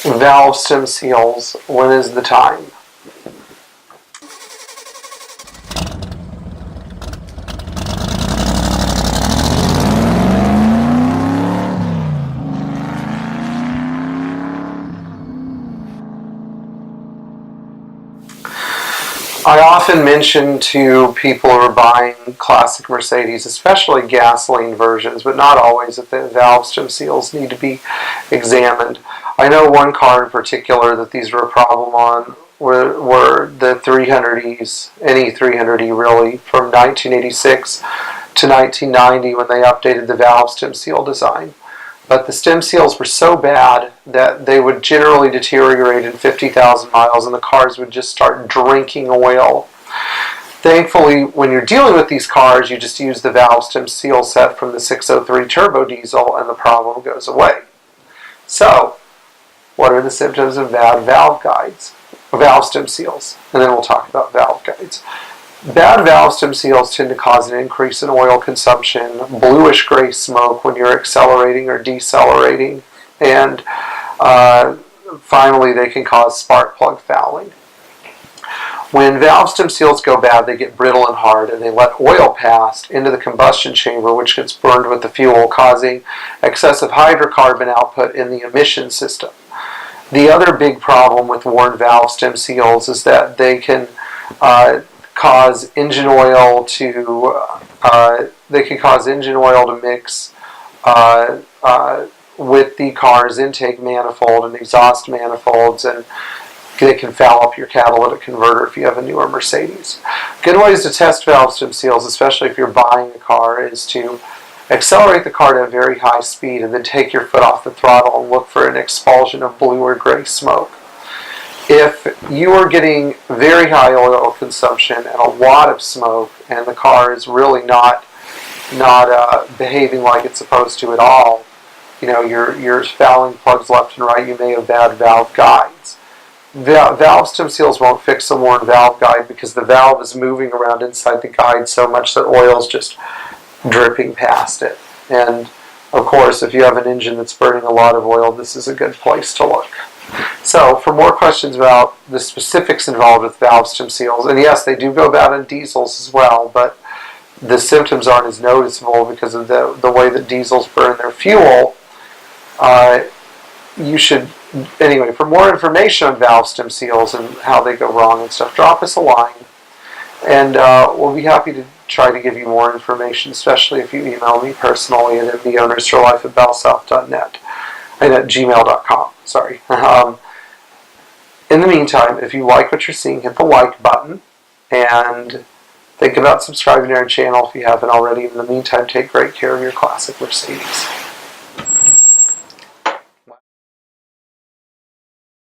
Valve stem seals. When is the time? I often mention to people who are buying classic Mercedes, especially gasoline versions, but not always, that the valve stem seals need to be examined. I know one car in particular that these were a problem on were the 300Es, any 300E really, from 1986 to 1990 when they updated the valve stem seal design. But the stem seals were so bad that they would generally deteriorate in 50,000 miles and the cars would just start drinking oil. Thankfully, when you're dealing with these cars, you just use the valve stem seal set from the 603 turbo diesel and the problem goes away. So, what are the symptoms of bad valve stem seals? And then we'll talk about valve guides. Bad valve stem seals tend to cause an increase in oil consumption, bluish-gray smoke when you're accelerating or decelerating, and finally they can cause spark plug fouling. When valve stem seals go bad, they get brittle and hard, and they let oil pass into the combustion chamber, which gets burned with the fuel, causing excessive hydrocarbon output in the emission system. The other big problem with worn valve stem seals is that they can cause engine oil to mix with the car's intake manifold and exhaust manifolds, and they can foul up your catalytic converter if you have a newer Mercedes. Good ways to test valve stem seals, especially if you're buying a car, is to accelerate the car to a very high speed and then take your foot off the throttle and look for an expulsion of blue or gray smoke. If you are getting very high oil consumption and a lot of smoke and the car is really not behaving like it's supposed to at all, you're fouling plugs left and right, you may have bad valve guides. Valve stem seals won't fix a worn valve guide because the valve is moving around inside the guide so much that oil is just dripping past it. And of course, if you have an engine that's burning a lot of oil, this is a good place to look. So, for more questions about the specifics involved with valve stem seals, and yes, they do go bad in diesels as well, but the symptoms aren't as noticeable because of the way that diesels burn their fuel. Anyway, for more information on valve stem seals and how they go wrong and stuff, drop us a line, and we'll be happy to try to give you more information, especially if you email me personally at mdownersforlife@bellsouth.net and at gmail.com. Sorry. In the meantime, if you like what you're seeing, hit the like button and think about subscribing to our channel if you haven't already. In the meantime, take great care of your classic Mercedes.